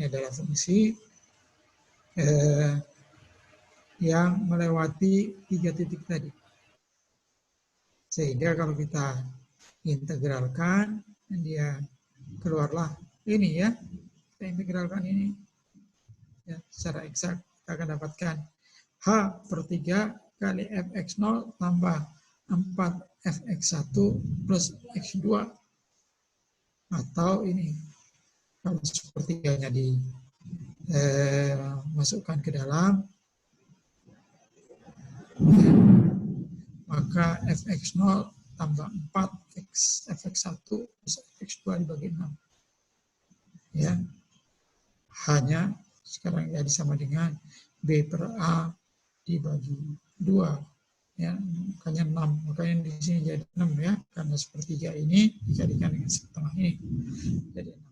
Ini adalah fungsi yang melewati 3 titik tadi. Sehingga kalau kita integralkan, dia keluarlah ini ya. Kita integralkan ini. Ya, secara eksak kita akan dapatkan H/3 kali fx0 tambah 4fx1 plus x2. Atau ini, kalau sepertiganya masukkan ke dalam, maka fx0 tambah 4 fx1 plus x2 dibagi 6. Ya, hanya sekarang jadi sama dengan B per A dibagi 2. Ya, makanya 6. Makanya di sini jadi 6 ya, karena sepertiga ini dijadikan dengan setengah ini. Jadi 6.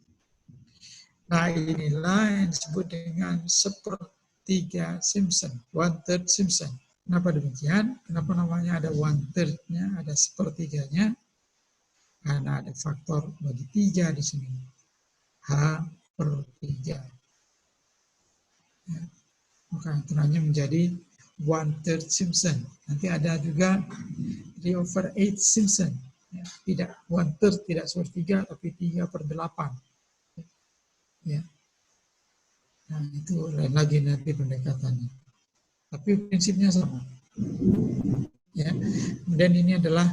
Nah, inilah yang disebut dengan sepertiga Simpson, 1/3 Simpson. Kenapa demikian? Kenapa namanya ada 1/3-nya, ada sepertiganya? Karena ada faktor bagi 3 di sini. H/3. Ya. Maka itunya menjadi 1/3 Simpson. Nanti ada juga 3/8 Simpson. Ya, tidak 1/3, tidak sepertiga, tapi 3/8. Ya. Nah, itu lain lagi nanti pendekatannya. Tapi prinsipnya sama. Ya. Kemudian ini adalah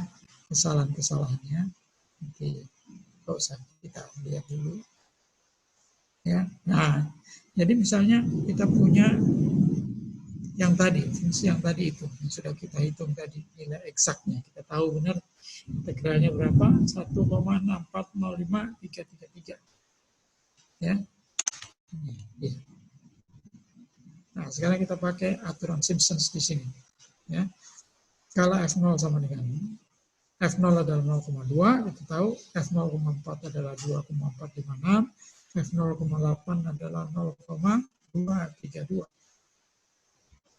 kesalahan-kesalahannya. Nanti nggak usah kita lihat dulu. Ya. Nah, jadi misalnya kita punya yang tadi, fungsi yang tadi itu, yang sudah kita hitung tadi, nilai eksaknya. Kita tahu benar integralnya berapa, 1,6405333. Ya. Nah, sekarang kita pakai aturan Simpson di sini. Ya. Kalau F0 sama dengan F0 adalah 0,2, kita tahu F0,4 adalah 2,456, F0,8 adalah 0,232.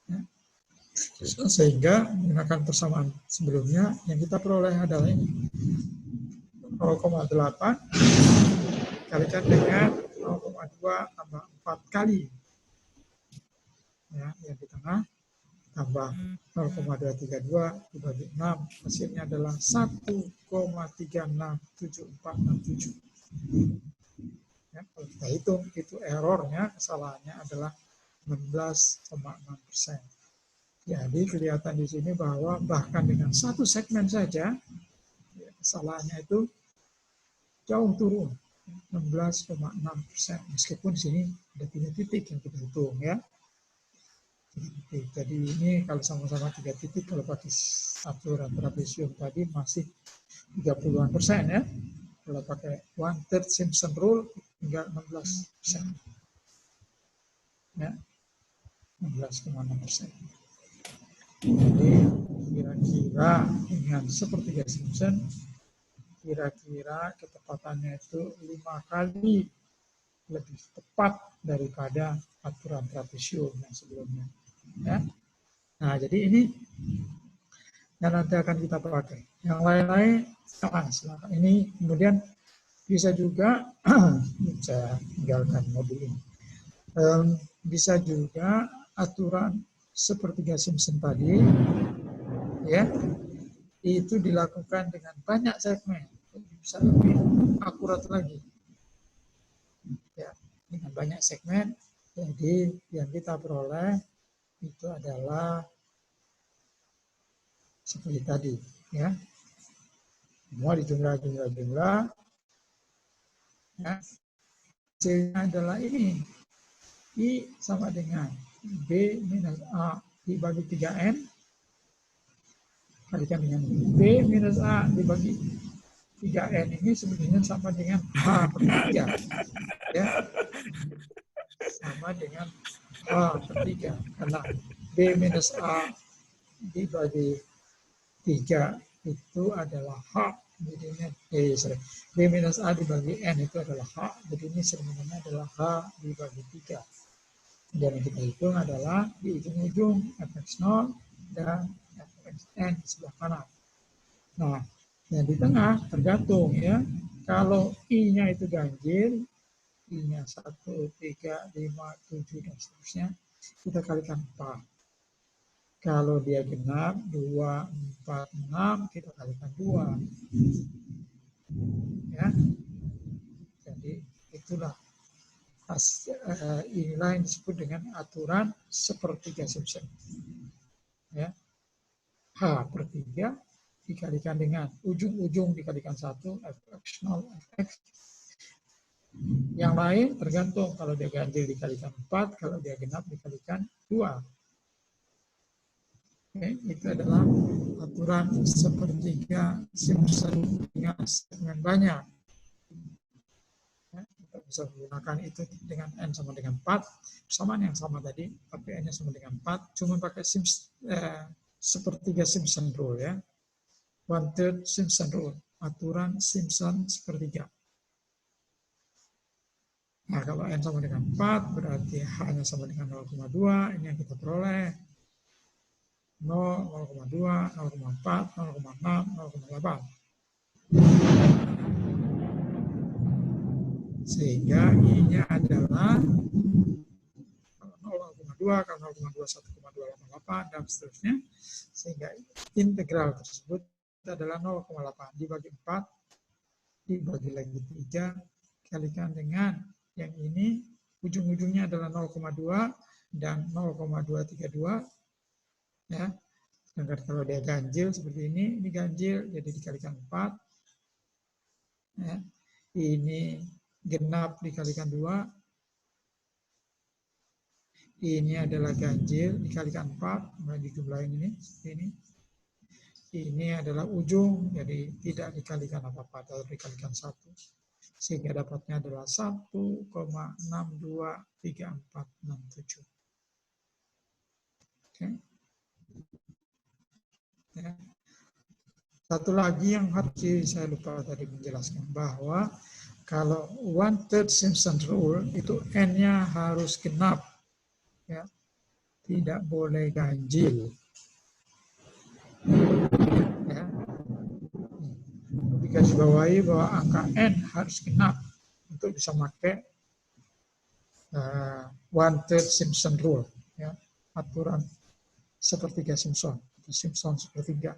Ya. Sehingga menggunakan persamaan sebelumnya, yang kita peroleh adalah ini. 0,8 kalikan dengan 0,2 tambah 4 kali. Ya, yang di tengah tambah 0,232 dibagi 6, hasilnya adalah 1,367467. Ya, kalau kita hitung, itu errornya, kesalahannya adalah 16,6%. Jadi kelihatan di sini bahwa bahkan dengan satu segmen saja, ya, kesalahannya itu jauh turun, 16,6%. Meskipun di sini ada 3 titik yang kita hitung ya. Jadi ini kalau sama-sama 3 titik, kalau pakai aturan trapesium tadi masih 30-an% ya. Kalau pakai 1/3 Simpson rule hingga 16%. Ya. 16,6%. Jadi kira-kira dengan sepertiga Simpson, kira-kira ketepatannya itu 5 kali lebih tepat daripada aturan trapesium yang sebelumnya. Ya. Nah, jadi ini yang nanti akan kita pakai. Yang lain-lain, silakan. Ini kemudian bisa juga, bisa tinggalkan modul ini. Bisa juga aturan sepertiga Simpson tadi, ya, itu dilakukan dengan banyak segmen, bisa lebih akurat lagi. Ya, dengan banyak segmen, jadi yang kita peroleh itu adalah seperti tadi, ya. Semua dijumlah, ya. Hasilnya adalah ini. I sama dengan B minus A dibagi 3N, kalikan dengan B minus A dibagi 3N ini sebenarnya sama dengan H/3. Ya. Sama dengan H/3. Karena B minus A dibagi 3 itu adalah H. Jadinya, B minus A dibagi N itu adalah H. Jadi ini sebenarnya adalah H dibagi 3. Dan yang kita hitung adalah di ujung-ujung fx0 dan fxn sebelah kanan. Nah, yang di tengah tergantung ya. Kalau I-nya itu ganjil, I-nya 1, 3, 5, 7, dan seterusnya, kita kalikan 4. Kalau dia genap, 2, 4, 6, kita kalikan 2. Ya. Jadi itulah inilah yang disebut dengan aturan sepertiga Simpson. Ya. H/3 dikalikan dengan ujung-ujung dikalikan 1, fx0, fx. Yang lain tergantung, kalau dia ganjil dikalikan 4, kalau dia genap dikalikan 2. Oke, itu adalah aturan sepertiga Simpson dengan segmen banyak. Ya, kita bisa menggunakan itu dengan n sama dengan 4, persamaan yang sama tadi, tapi n-nya sama dengan 4, cuma pakai sepertiga Simpson rule ya. 1/3 Simpson rule, aturan Simpson sepertiga. Nah, kalau n sama dengan 4, berarti h-nya sama dengan 0,2, ini yang kita peroleh. 0, 0,2, 0,4, 0,6, 0,8. Sehingga I-nya adalah 0,2, kalau 0,2, 1,288, dan seterusnya. Sehingga integral tersebut adalah 0,8 dibagi 4, dibagi lagi 3, kalikan dengan yang ini, ujung-ujungnya adalah 0,2 dan 0,232. Ya, sedangkan kalau dia ganjil seperti ini ganjil, jadi dikalikan 4. Ya, ini genap dikalikan 2. Ini adalah ganjil dikalikan 4, mulai dijumlahin ini, ini. Ini adalah ujung, jadi tidak dikalikan apa-apa, atau dikalikan 1. Sehingga dapatnya adalah 1,623467. Oke. Ya. Satu lagi yang harus saya lupa tadi menjelaskan, bahwa kalau 1/3 Simpson rule itu n-nya harus genap, ya, tidak boleh ganjil. Ya. Digarisbawahi bahwa angka n harus genap untuk bisa pakai 1/3 Simpson rule, ya, aturan sepertiga Simpson, Simpson sepertiga.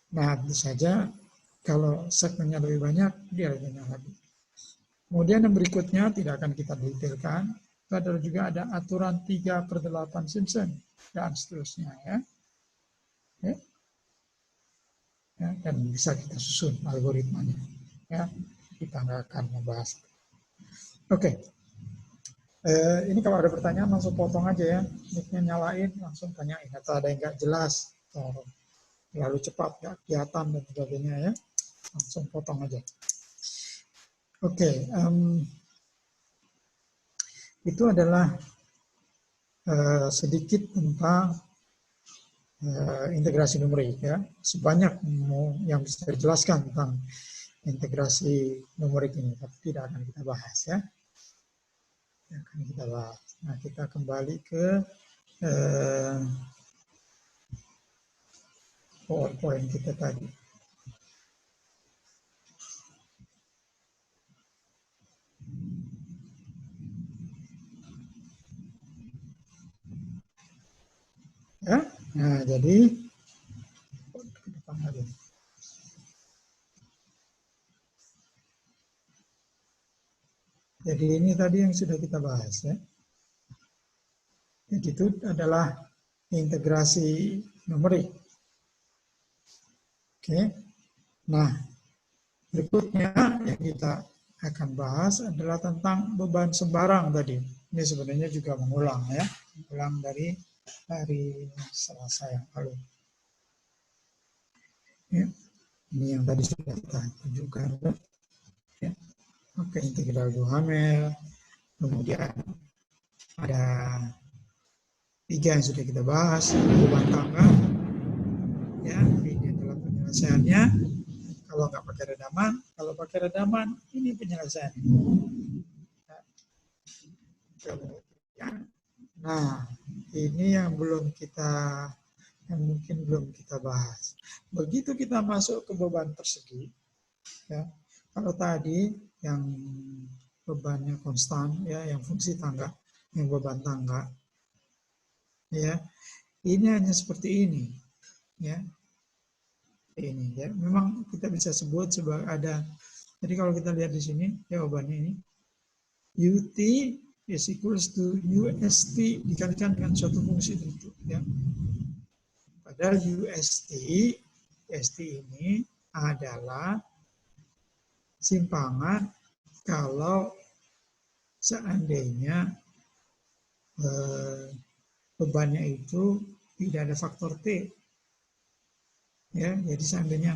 Nah, tentu saja kalau segmennya lebih banyak, dia lebih banyak lagi. Kemudian yang berikutnya tidak akan kita detailkan, itu adalah juga ada aturan 3/8 Simpson dan seterusnya, ya. Ya. Ya, dan bisa kita susun algoritmanya. Ya, kita nggak akan membahas. Oke. Ini kalau ada pertanyaan langsung potong aja ya, mic-nya nyalain, langsung tanyain. Atau ada yang nggak jelas, atau terlalu cepat, nggak kelihatan dan sebagainya ya, langsung potong aja. Oke, itu adalah sedikit tentang integrasi numerik ya. Sebanyak yang bisa dijelaskan tentang integrasi numerik ini, tapi tidak akan kita bahas ya. Yang akan kita bahas. Nah, kita kembali ke PowerPoint kita tadi. Ya, nah jadi ke depan lagi. Jadi ini tadi yang sudah kita bahas ya. Jadi itu adalah integrasi numerik. Oke. Nah, berikutnya yang kita akan bahas adalah tentang beban sembarang tadi. Ini sebenarnya juga mengulang ya, mengulang dari hari Selasa yang lalu. Ya, ini yang tadi sudah kita tunjukkan. Ya. Oke, integral Duhamel, kemudian ada 3 yang sudah kita bahas, beban tangga. Ya, ini adalah penyelesaiannya. Kalau nggak pakai redaman, kalau pakai redaman, ini penyelesaiannya. Nah, ini yang mungkin belum kita bahas. Begitu kita masuk ke beban persegi, ya, Kalau tadi yang bebannya konstan, ya, yang fungsi tangga, yang beban tangga, ya, ini hanya seperti ini, ya, ini, ya. Memang kita bisa sebut sebagai ada. Jadi kalau kita lihat di sini, ya, bebannya ini, UT is equals to UST dikalikan dengan suatu fungsi tertentu, ya. Padahal UST ini adalah simpangan kalau seandainya bebannya itu tidak ada faktor T. Ya, jadi seandainya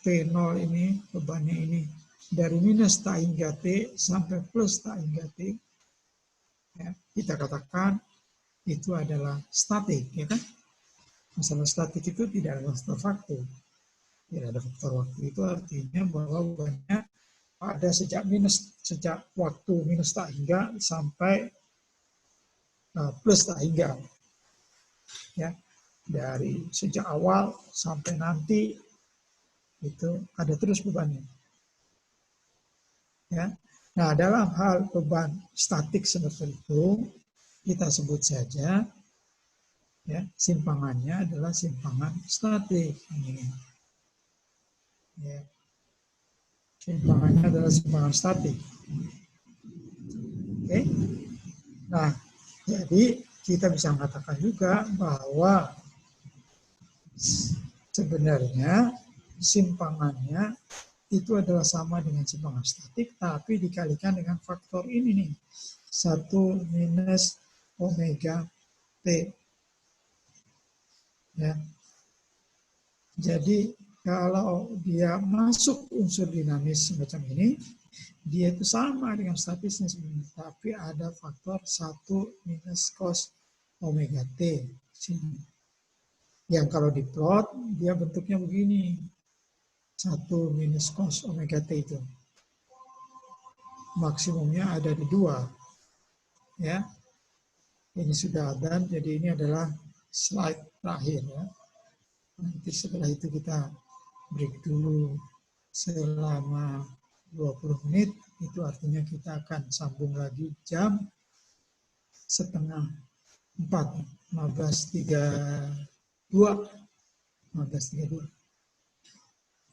P0 ini bebannya ini dari minus tak hingga T sampai plus tak hingga T, ya, kita katakan itu adalah statik, ya kan? Masalah statik itu tidak ada faktor waktu. Tidak ada faktor waktu itu artinya bahwa bebannya ada sejak waktu minus tak hingga sampai plus tak hingga, ya, dari sejak awal sampai nanti itu ada terus bebannya, ya. Nah, dalam hal beban statik seperti itu kita sebut saja, ya, simpangannya adalah simpangan statik ini, ya. Simpangannya adalah simpangan statik. Oke. Nah, jadi kita bisa mengatakan juga bahwa sebenarnya simpangannya itu adalah sama dengan simpangan statik, tapi dikalikan dengan faktor ini nih, 1 minus omega T. Ya. Jadi kalau dia masuk unsur dinamis semacam ini, dia itu sama dengan statisnya sebenarnya, tapi ada faktor 1 minus cos omega T. Sini. Yang kalau diplot, dia bentuknya begini. 1 minus cos omega T itu. Maksimumnya ada di 2. Ya. Ini sudah ada, jadi ini adalah slide terakhir. Ya. Nanti setelah itu kita break dulu selama 20 menit. Itu artinya kita akan sambung lagi jam setengah 4, 15.32.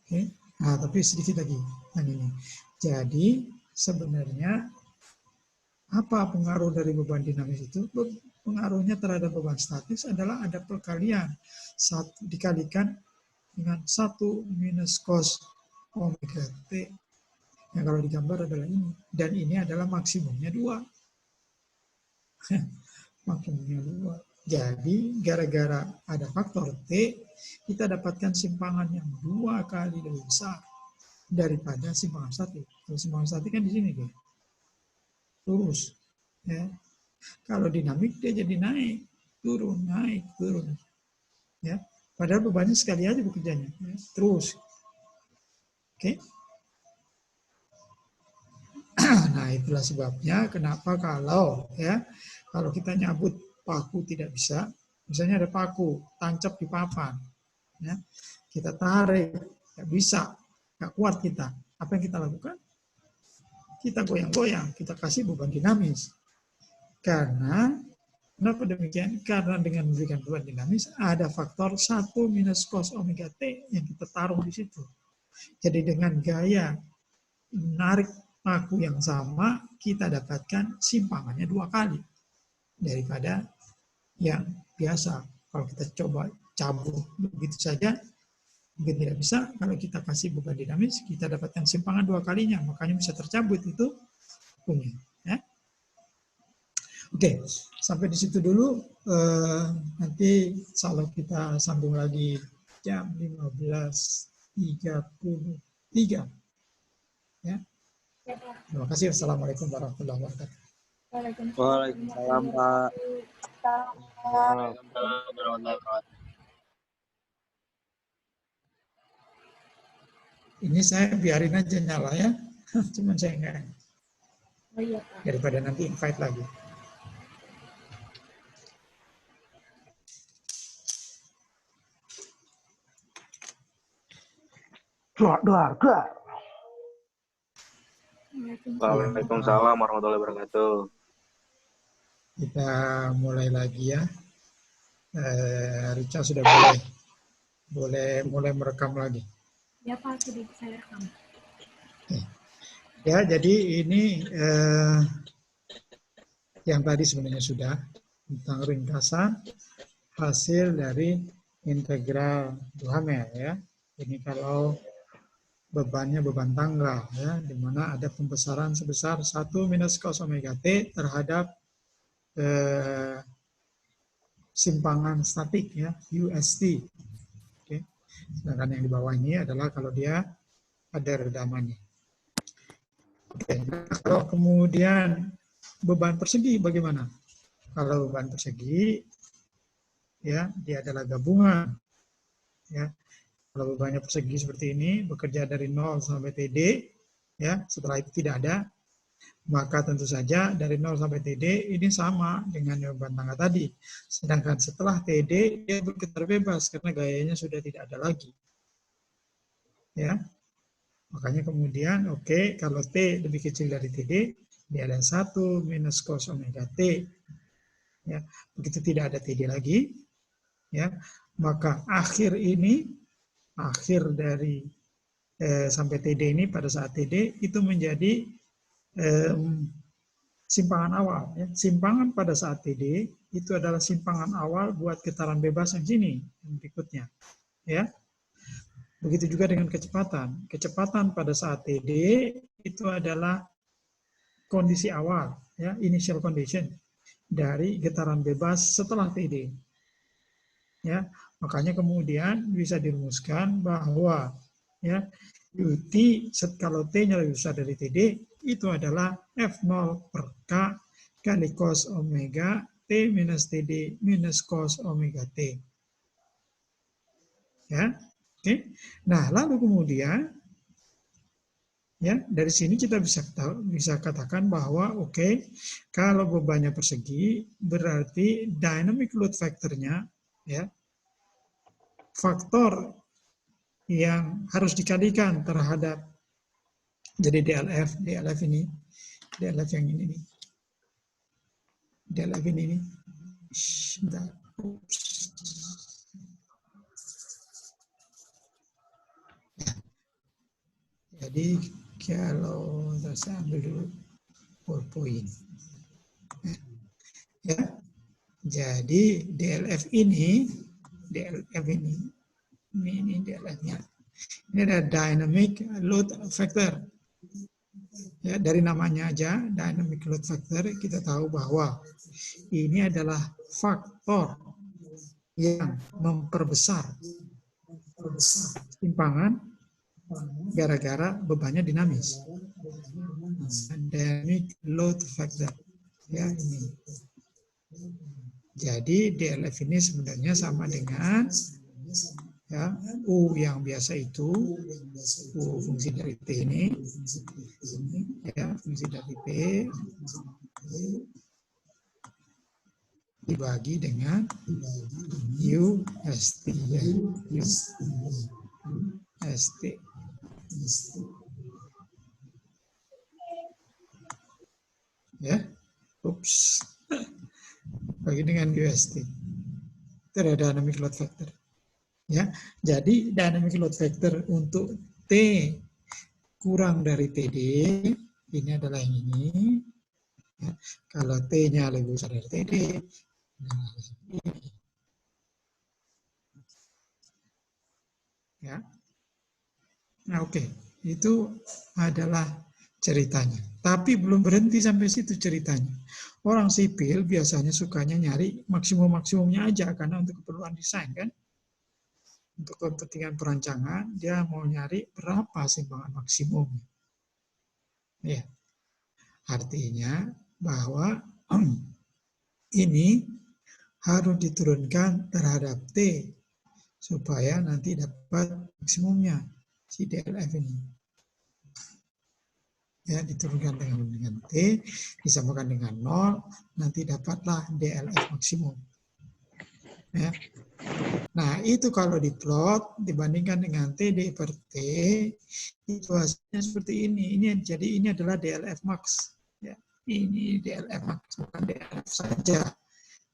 Oke. Nah, tapi sedikit lagi yang ini. Jadi sebenarnya apa pengaruh dari beban dinamis itu? Pengaruhnya terhadap beban statis adalah ada perkalian. Dikalikan dengan 1 minus cos omega T. Yang kalau digambar adalah ini. Dan ini adalah maksimumnya 2. Maksimumnya 2. Jadi gara-gara ada faktor T, kita dapatkan simpangan yang 2 kali lebih besar daripada simpangan statik. Kalau simpangan statik kan di sini dia lurus, ya. Kalau dinamik dia jadi naik, turun, ya. Padahal bebannya sekali aja bekerjanya, ya. Terus, oke. Nah, itulah sebabnya kenapa kalau kita nyabut paku tidak bisa, misalnya ada paku tancap di papan, ya, kita tarik, nggak bisa, nggak kuat kita. Apa yang kita lakukan? Kita goyang-goyang, kita kasih beban dinamis. Kenapa demikian? Karena dengan memberikan beban dinamis ada faktor 1 minus cos omega T yang kita taruh di situ. Jadi dengan gaya menarik paku yang sama, kita dapatkan simpangannya 2 kali daripada yang biasa. Kalau kita coba cabut begitu saja, mungkin tidak bisa. Kalau kita kasih beban dinamis, kita dapatkan simpangan 2 kalinya, makanya bisa tercabut itu pakunya. Ya. Oke, sampai di situ dulu. Nanti insya kita sambung lagi jam 15.33. Ya. Terima kasih. Assalamualaikum warahmatullahi wabarakatuh. Waalaikumsalam, Pak. Ini saya biarin aja nyala ya. Cuman saya enggak. Oh iya, Pak. Daripada nanti invite lagi. Dua. Waalaikumsalam warahmatullahi wabarakatuh. Kita mulai lagi ya. Rica sudah boleh mulai merekam lagi. Ya Pak, sudah saya rekam. Ya, jadi ini yang tadi sebenarnya sudah tentang ringkasan hasil dari integral Duhamel ya. Ini kalau bebannya beban tanggal ya, di mana ada pembesaran sebesar 1 minus cos omega T terhadap simpangan statik ya, UST. Oke. Sedangkan yang di bawah ini adalah kalau dia ada redamannya. Oke. Nah, kalau kemudian beban persegi bagaimana? Kalau beban persegi ya, dia adalah gabungan ya. Kalau bebannya persegi seperti ini, bekerja dari 0 sampai TD, ya, setelah itu tidak ada, maka tentu saja dari 0 sampai TD ini sama dengan beban tangga tadi. Sedangkan setelah TD, dia bergetar bebas karena gayanya sudah tidak ada lagi. Ya, makanya kemudian, oke, kalau T lebih kecil dari TD, dia ada 1 minus cos omega T. Ya, begitu tidak ada TD lagi, ya, maka akhir dari sampai TD ini pada saat TD itu menjadi simpangan awal. Ya. Simpangan pada saat TD itu adalah simpangan awal buat getaran bebas yang sini, yang berikutnya. Ya. Begitu juga dengan kecepatan. Kecepatan pada saat TD itu adalah kondisi awal, ya, initial condition dari getaran bebas setelah TD. Ya, makanya kemudian bisa dirumuskan bahwa ya UT kalau T-nya lebih besar dari TD itu adalah F0 per K kali cos omega T minus TD minus cos omega T. Ya, oke. Nah, lalu kemudian ya dari sini kita bisa katakan bahwa oke, kalau bebannya persegi berarti dynamic load factor-nya ya faktor yang harus dikalikan terhadap jadi DLF ini, DLF yang ini nih. DLF ini nih. Jadi kalau saya ambil dulu PowerPoint. Ya. Jadi DLF ini DLF-nya. Ini ada dynamic load factor. Ya, dari namanya aja, dynamic load factor, kita tahu bahwa ini adalah faktor yang memperbesar simpangan gara-gara bebannya dinamis. Dynamic load factor. Ya, ini. Jadi DLF ini sebenarnya sama dengan ya, U yang biasa itu, U fungsi dari T ini, ya, fungsi dari P dibagi dengan U ST, ya, U ST. Ya, ups, bagi dengan UST. Itu ada dynamic load factor. Ya, jadi dynamic load factor untuk T kurang dari TD ini adalah yang ini. Ya, kalau T-nya lebih besar dari TD, ini. Ya, nah oke, itu adalah ceritanya. Tapi belum berhenti sampai situ ceritanya. Orang sipil biasanya sukanya nyari maksimum-maksimumnya aja karena untuk keperluan desain kan. Untuk kepentingan perancangan, dia mau nyari berapa simpangan maksimumnya. Ya. Artinya bahwa ini harus diturunkan terhadap T supaya nanti dapat maksimumnya si DLF ini. Ya, diturunkan dengan T, disamakan dengan 0, nanti dapatlah DLF maksimum. Ya. Nah, itu kalau diplot dibandingkan dengan TD per T, itu hasilnya seperti ini. Ini adalah DLF max. Ya. Ini DLF max, bukan DLF saja.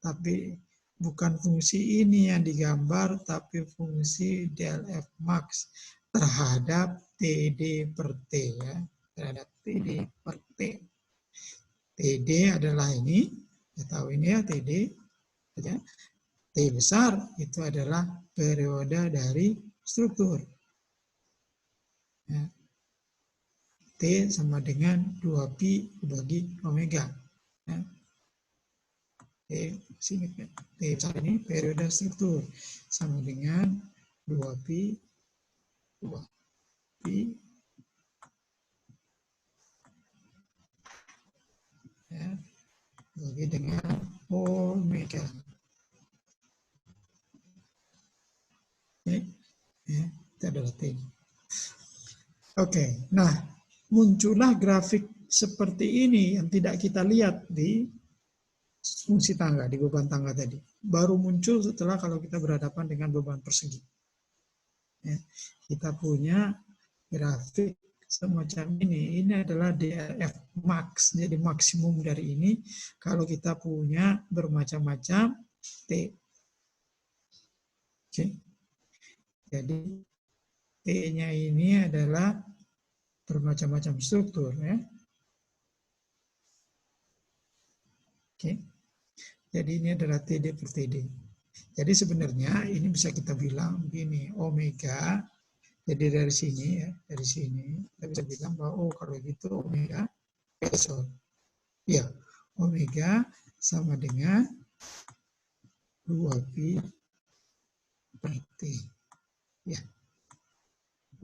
Tapi bukan fungsi ini yang digambar, tapi fungsi DLF max terhadap TD per T. Ya. Terhadap TD per T. TD adalah ini, kita tahu ini ya TD. Ya. T besar itu adalah periode dari struktur. Ya. T sama dengan 2pi dibagi omega. Ya. T besar ini periode struktur sama dengan 2pi ya, bagi dengan omega. Ya, itu adalah T. Oke, nah muncullah grafik seperti ini yang tidak kita lihat di fungsi tangga, di beban tangga tadi. Baru muncul setelah kalau kita berhadapan dengan beban persegi. Ya, kita punya grafik semacam ini. Ini adalah DLF max, jadi maksimum dari ini kalau kita punya bermacam-macam T. Oke. Jadi T-nya ini adalah bermacam-macam struktur, ya. Oke. Jadi ini adalah TD per TD. Jadi sebenarnya ini bisa kita bilang begini, omega. Jadi dari sini ya, dari sini kita bisa bilang bahwa oh kalau gitu omega, ya omega sama dengan 2pi per T. Ya.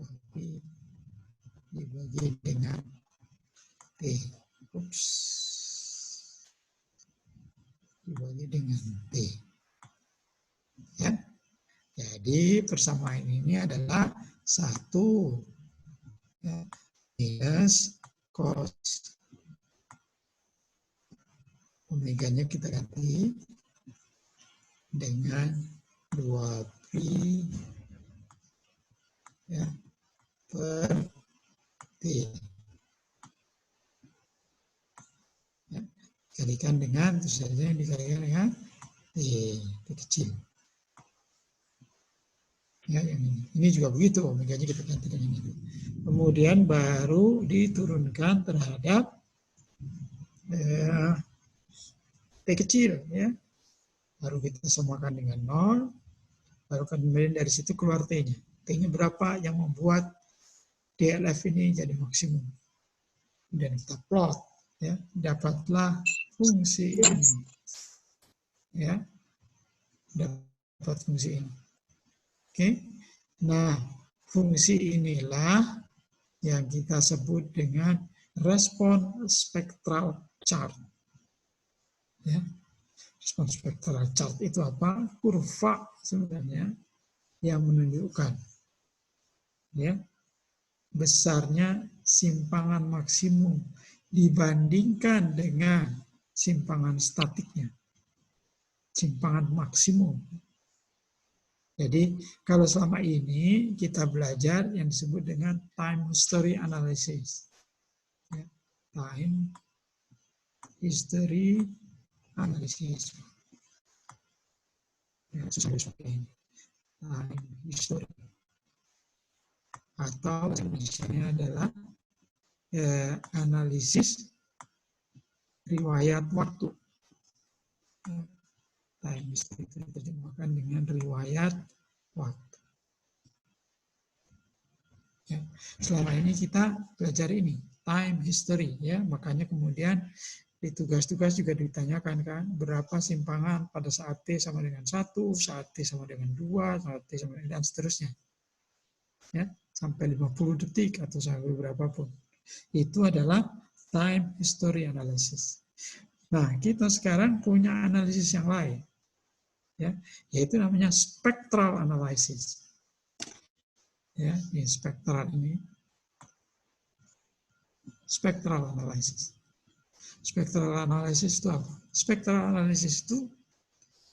2pi dibagi dengan T. Ups. Dibagi dengan T. Ya. Jadi persamaan ini adalah 1 ya, minus cos omeganya kita ganti dengan 2pi ya, per T. Ya, dikalikan dengan, terus saja dikalikan dengan T kecil. Ya, yang ini juga begitu, omeganya kita ganti dengan ini. Kemudian baru diturunkan terhadap T kecil, ya. Baru kita samakan dengan 0, baru kemudian dari situ keluar T-nya. T-nya berapa yang membuat DLF ini jadi maksimum. Dan kita plot, ya, dapatlah fungsi ini. Ya, dapat fungsi ini. Oke, nah fungsi inilah yang kita sebut dengan respon spektral chart. Ya, respon spektral chart itu apa? Kurva sebenarnya yang menunjukkan ya besarnya simpangan maksimum dibandingkan dengan simpangan statiknya. Simpangan maksimum. Jadi kalau selama ini kita belajar yang disebut dengan time history analysis. Ya, time history analysis. Ya, susah seperti ini. Time history. Atau misalnya adalah analisis riwayat waktu. Time history itu diterjemahkan dengan riwayat waktu. Ya. Selama ini kita belajar ini, time history, ya. Makanya kemudian di tugas-tugas juga ditanyakan kan, berapa simpangan pada saat T sama dengan 1, saat T sama dengan 2, saat T sama dengan dan seterusnya. Ya, sampai 50 detik atau sampai berapapun. Itu adalah time history analysis. Nah, kita sekarang punya analisis yang lain. Ya, yaitu namanya spectral analysis. Ya, ini spektral ini. Spectral analysis. Spectral analysis itu apa? Spectral analysis itu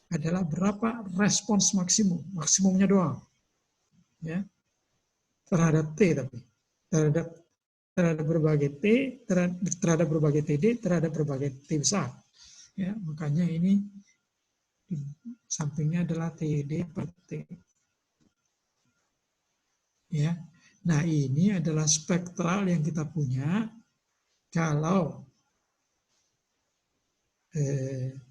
adalah berapa respons maksimum, maksimumnya doang, ya, terhadap T tapi terhadap berbagai T, terhadap berbagai TD, terhadap berbagai T besar, ya, makanya ini di sampingnya adalah TD per T, ya. Nah ini adalah spektral yang kita punya kalau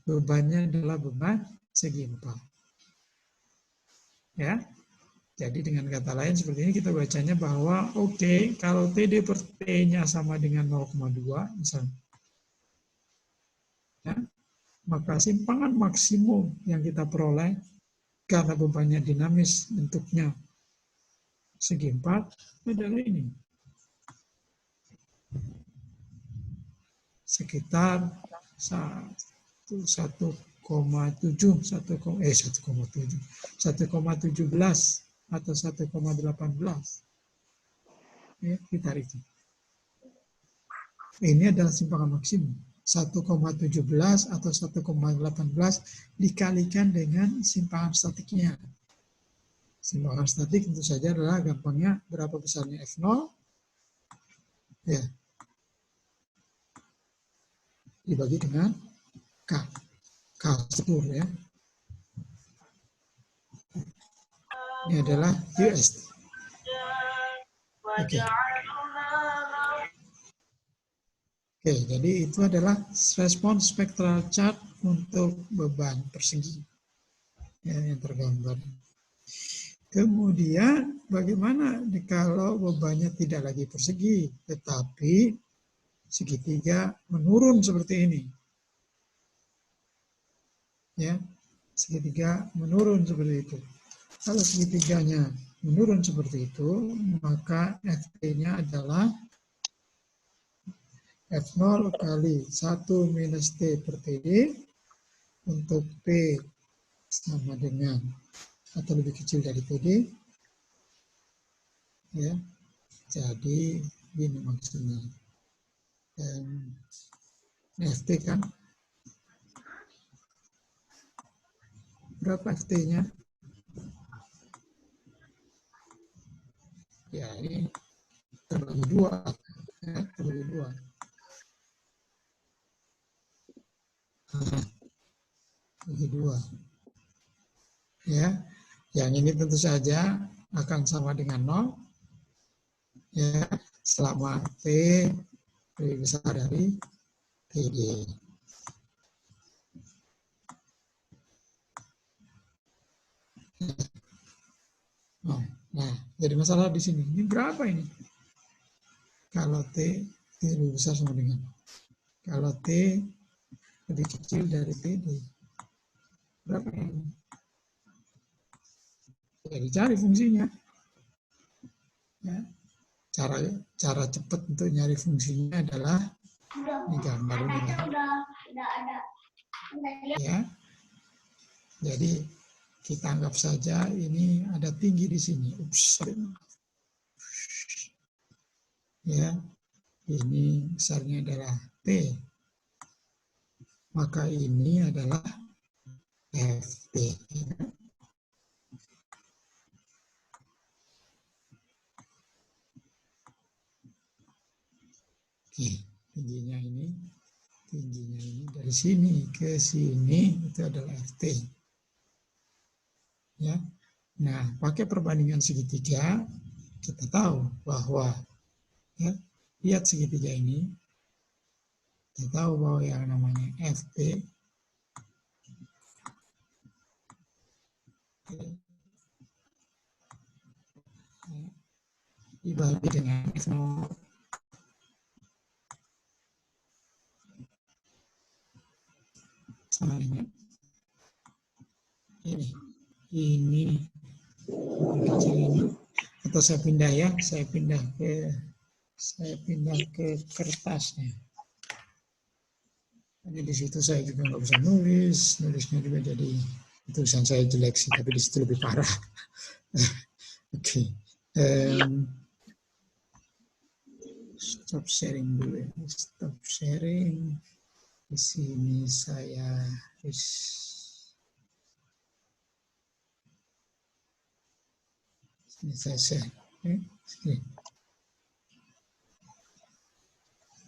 bebannya adalah beban segi 4. Ya. Jadi dengan kata lain seperti ini kita bacanya bahwa oke, kalau TD per T-nya sama dengan 0,2 misalnya, ya, maka simpangan maksimum yang kita peroleh karena bebannya dinamis bentuknya segi 4 adalah ini. Sekitar 1,17 atau 1,18, ya, sekitar itu. Ini adalah simpangan maksimum 1,17 atau 1,18 dikalikan dengan simpangan statiknya. Simpangan statik tentu saja adalah gampangnya berapa besarnya F0, ya, dibagi dengan K. Struktur, ya. Ini adalah US. Oke. Oke, jadi itu adalah respons spectral chart untuk beban persegi, ya, yang tergambar. Kemudian bagaimana kalau bebannya tidak lagi persegi, tetapi segitiga menurun seperti ini? Ya, segitiga menurun seperti itu. Kalau segitiganya menurun seperti itu, maka FT-nya adalah F0 kali 1 minus T per TD untuk T sama dengan atau lebih kecil dari TD. Ya, jadi ini maksudnya. Dan FT kan berapa FT-nya? Ya, ini terbagi 2. Ya, terbagi 2. Bagi 2. Ya, yang ini tentu saja akan sama dengan 0. Ya, selama T lebih besar dari TD. Nah, jadi masalah di sini. Ini berapa ini? Kalau T lebih besar sama dengan. Kalau T lebih kecil dari TD. Berapa ini? Ya, dicari fungsinya. Ya. Cara cepat untuk nyari fungsinya adalah ini gambar ini. Ya. Jadi kita anggap saja ini ada tinggi di sini. Ups. Ya. Ini besarnya adalah T. Maka ini adalah FT. Oke, tingginya ini dari sini ke sini itu adalah FT. Ya. Nah, pakai perbandingan segitiga kita tahu bahwa, ya, lihat segitiga ini, kita tahu bahwa yang namanya FT dibagi dengan F0 sama dengan ini kecil ini, atau saya pindah ya, saya pindah ke kertasnya. Jadi di situ saya juga nggak bisa nulisnya juga jadi tulisan saya jelek sih, tapi di situ lebih parah. Oke. Stop sharing dulu ya. Stop sharing. Di sini saya Ini saya share. Oke.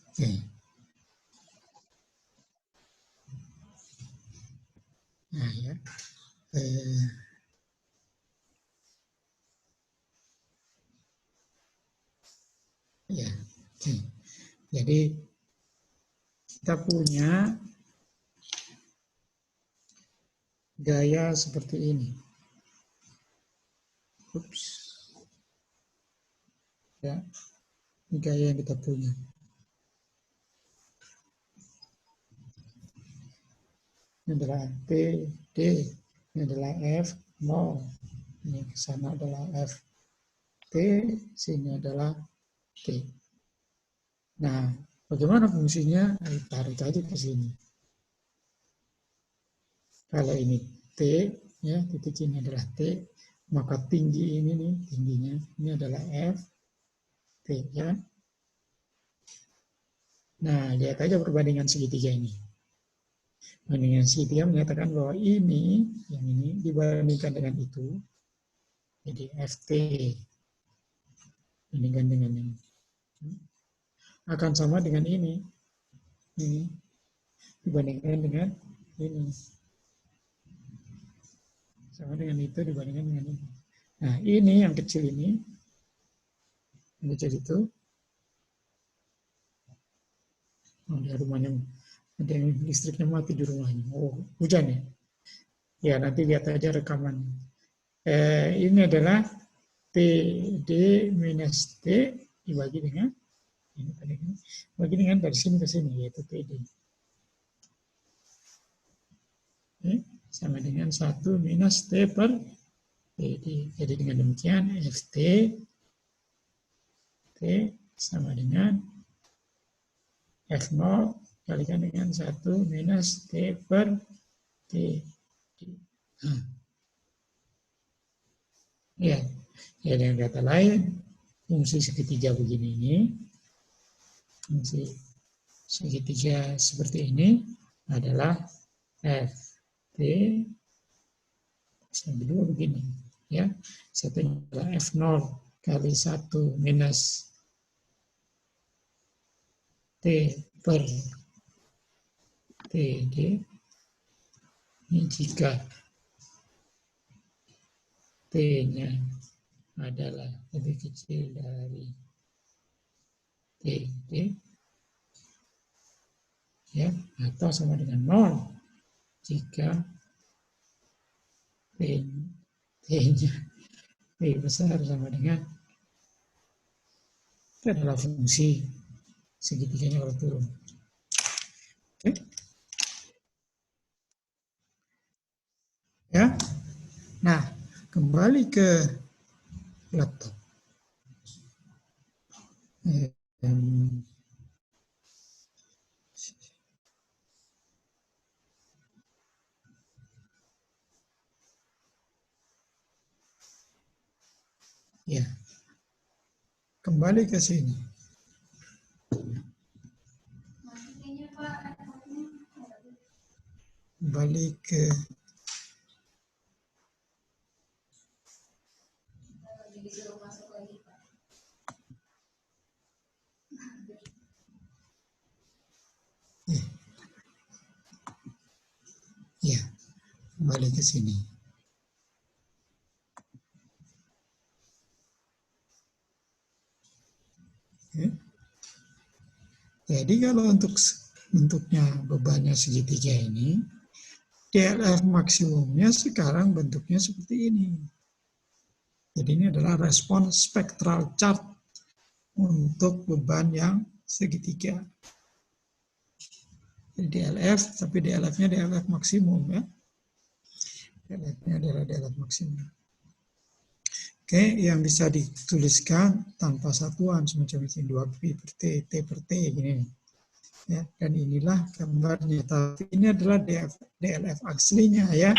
Oke. Nah ya. Ya. Oke. Jadi kita punya gaya seperti ini. Ups. Ya. Ini gaya yang kita punya. Ini adalah T, D. Ini adalah F, 0. Ini ke sana adalah F, T. Sini adalah T. Nah, bagaimana fungsinya? Tarik aja ke sini. Kalau ini T, ya, titik ini adalah T, maka tinggi ini nih, tingginya, ini adalah F, T, ya. Nah, lihat aja perbandingan segitiga ini. Perbandingan segitiga menyatakan bahwa ini, yang ini dibandingkan dengan itu, jadi FT, bandingkan dengan ini. Akan sama dengan ini dibandingkan dengan ini. Sama dengan itu dibandingkan dengan ini. Nah, ini yang kecil ini, yang kecil itu, oh, di rumahnya, ada yang listriknya mati di rumahnya. Oh, hujan ya? Ya, nanti lihat aja rekaman. Ini adalah TD minus T dibagi dengan ini tadi, bagi dengan dari sini ke sini, yaitu TD. Sama dengan 1 minus T per TD. Jadi dengan demikian FT T sama dengan F0 kalikan dengan 1 minus T per T. Ya, dengan kata lain, fungsi segitiga begini ini, fungsi segitiga seperti ini adalah F T yang kedua begini, ya, satunya adalah F0 kali 1 minus T per TD, ini jika T-nya adalah lebih kecil dari TD, ya, atau sama dengan 0 jika T-nya lebih besar sama dengan, itu adalah fungsi segitiganya kalau turun. Oke. Ya. Nah, kembali ke laptop. Ya, kembali ke sini. Kembali ke ya, kembali ke sini. Ya. Jadi kalau untuk bentuknya bebannya segitiga ini, DLF maksimumnya sekarang bentuknya seperti ini. Jadi ini adalah respon spektral chart untuk beban yang segitiga. Jadi DLF, tapi DLF-nya DLF maksimum ya. DLF-nya adalah DLF maksimum. Oke, yang bisa dituliskan tanpa satuan semacam ini 2Pi per T, T per T gini. Ya, dan inilah gambarnya. Tapi ini adalah DLF aslinya ya,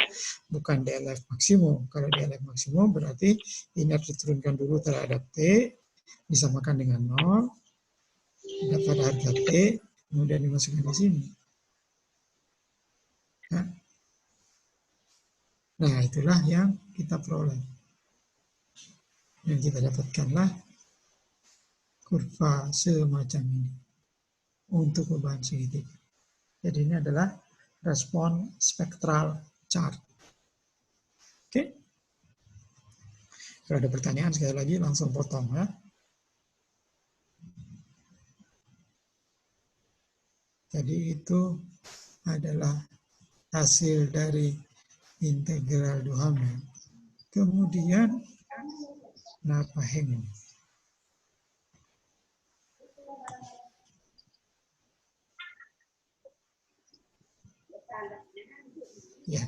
bukan DLF maksimum. Kalau DLF maksimum berarti ini harus diturunkan dulu terhadap T, disamakan dengan 0, dapat harga T, kemudian dimasukkan di sini. Ya. Nah, itulah yang kita peroleh. yang kita dapatkanlah kurva semacam ini untuk beban segitiga. Jadi ini adalah respon spektral chart. Oke. Kalau ada pertanyaan sekali lagi langsung potong ya. Jadi itu adalah hasil dari integral Duhamel. Kemudian kenapa hang? Ya.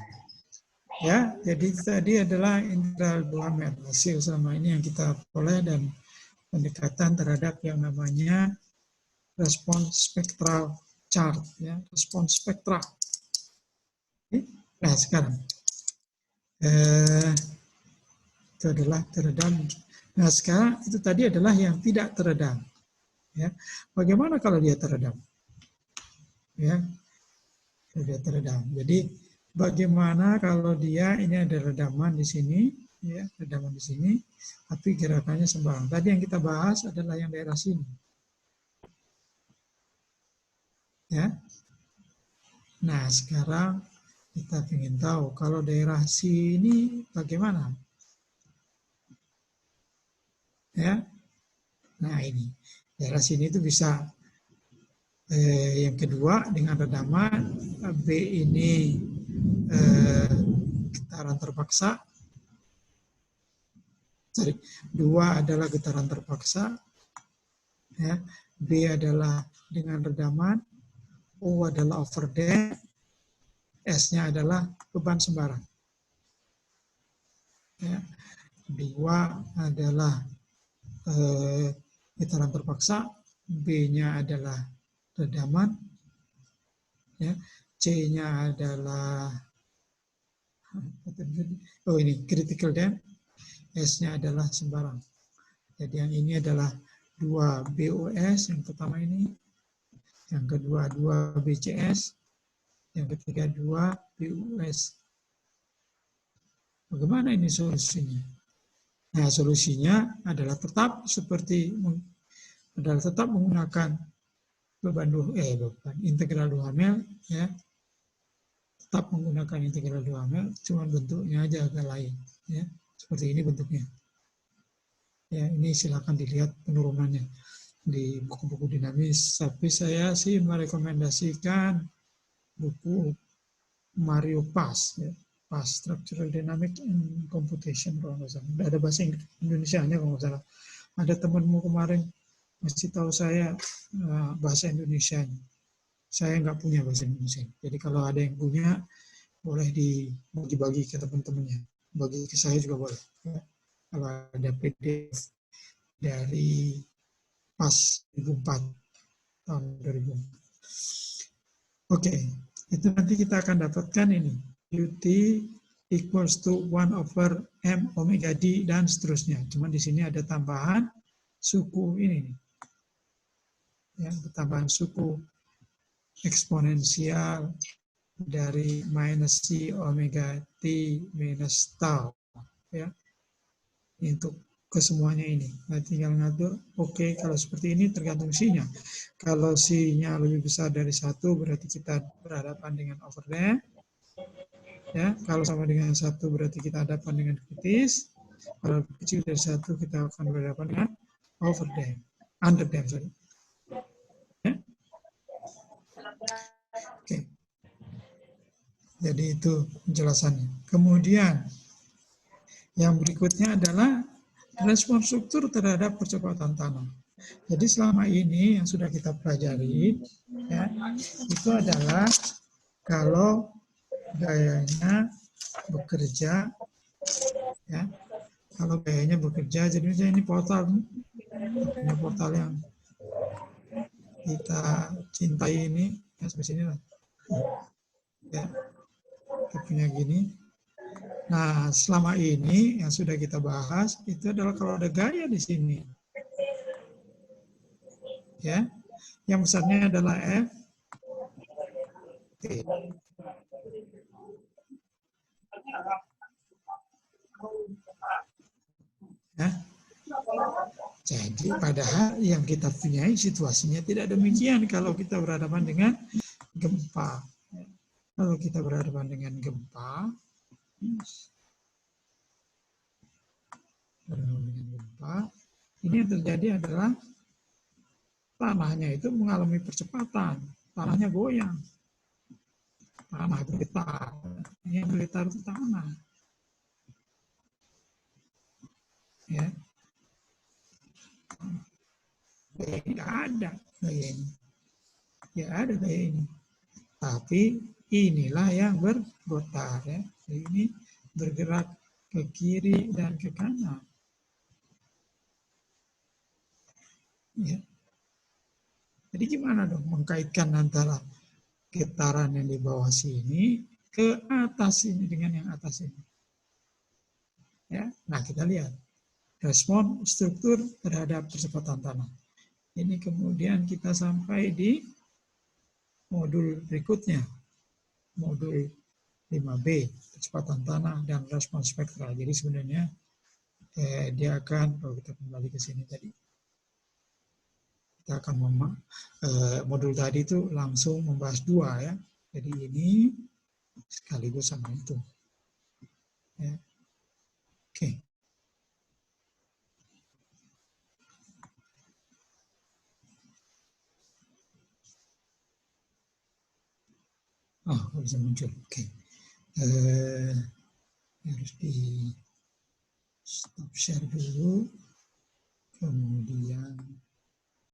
Ya, jadi tadi adalah integral Duhamel. Hasil selama ini yang kita peroleh dan pendekatan terhadap yang namanya respon spektral chart, ya, respon spektral. Nah, sekarang itu adalah teredam. Nah, sekarang itu tadi adalah yang tidak teredam. Ya, bagaimana kalau dia teredam? Ya, dia teredam. Jadi bagaimana kalau dia ini ada redaman di sini, ya, redaman di sini, tapi gerakannya sembarang. Tadi yang kita bahas adalah yang daerah sini. Ya. Nah, sekarang kita ingin tahu kalau daerah sini bagaimana? Ya. Nah, ini daerah sini itu bisa yang kedua dengan redaman B ini getaran terpaksa. Sorry, 2 adalah getaran terpaksa. Ya. B adalah dengan redaman. O adalah overdamp. S-nya adalah beban sembarang. Ya. 2 adalah getaran terpaksa. B-nya adalah redaman. Ya. C-nya adalah ini critical damp. S-nya adalah sembarang. Jadi yang ini adalah 2 BOS, yang pertama ini. Yang kedua 2 BCS. Yang ketiga 2 BUS. Bagaimana ini solusinya? Nah, solusinya adalah tetap menggunakan beban integral Duhamel, ya. Tetap menggunakan integral Duhamel, cuma bentuknya aja agak lain, ya. Seperti ini bentuknya. Ya, ini silakan dilihat penurunannya di buku-buku dinamis. Tapi saya sih merekomendasikan buku Mario Paz, ya. Paz Structural Dynamics and Computation kalau nggak salah. Nggak ada bahasa Indonesianya kalau nggak salah. Ada temanmu kemarin masih tahu saya bahasa Indonesianya. Saya nggak punya bahasa Indonesia. Jadi kalau ada yang punya, boleh dibagi-bagi ke teman-temannya. Bagi ke saya juga boleh. Ya. Kalau ada PDF dari PAS 2004, tahun 2004. Oke, itu nanti kita akan dapatkan ini. UT equals to 1 over M omega D dan seterusnya. Cuma di sini ada tambahan suku ini. Ya, tambahan suku eksponensial dari minus C omega T minus tau. Ya. Untuk kesemuanya ini. Nah, tinggal ngatur, oke, kalau seperti ini tergantung C-nya. Kalau C-nya lebih besar dari 1, berarti kita berhadapan dengan overdamp. Ya, kalau sama dengan 1 berarti kita hadapan dengan kritis. Kalau lebih kecil dari 1 kita akan berhadapan dengan overdamp. Underdamp, sorry. Ya. Oke. Jadi itu penjelasannya. Kemudian yang berikutnya adalah respon struktur terhadap percepatan tanah. Jadi selama ini yang sudah kita pelajari, ya, itu adalah kalau gayanya bekerja, ya, kalau gayanya bekerja, jadi misalnya ini portal yang kita cintai ini, ya sampai sini lah, ya, kita punya gini. Nah, selama ini yang sudah kita bahas itu adalah kalau ada gaya di sini, ya, yang besarnya adalah F. Oke. Ya. Jadi padahal yang kita punyai situasinya tidak demikian kalau kita berhadapan dengan gempa. Kalau kita berhadapan dengan gempa, ini yang terjadi adalah tanahnya itu mengalami percepatan, tanahnya goyang, tanah bergetar. Yang bergetar itu tanah. Ya, kayak ini ada kayak ini, ya ada kayak ini. Tapi inilah yang bergetar, ya. Ini bergerak ke kiri dan ke kanan. Ya. Jadi gimana dong mengkaitkan antara getaran yang di bawah sini ke atas ini dengan yang atas ini? Ya, nah kita lihat respon struktur terhadap percepatan tanah. Ini kemudian kita sampai di modul berikutnya, modul 5B, percepatan tanah dan respon spektral. Jadi sebenarnya dia akan, kalau kita kembali ke sini tadi, kita akan modul tadi itu langsung membahas dua ya. Jadi ini sekaligus sama itu. Ya. Oke. Oh, bisa muncul. Oke. Harus di stop share dulu. Kemudian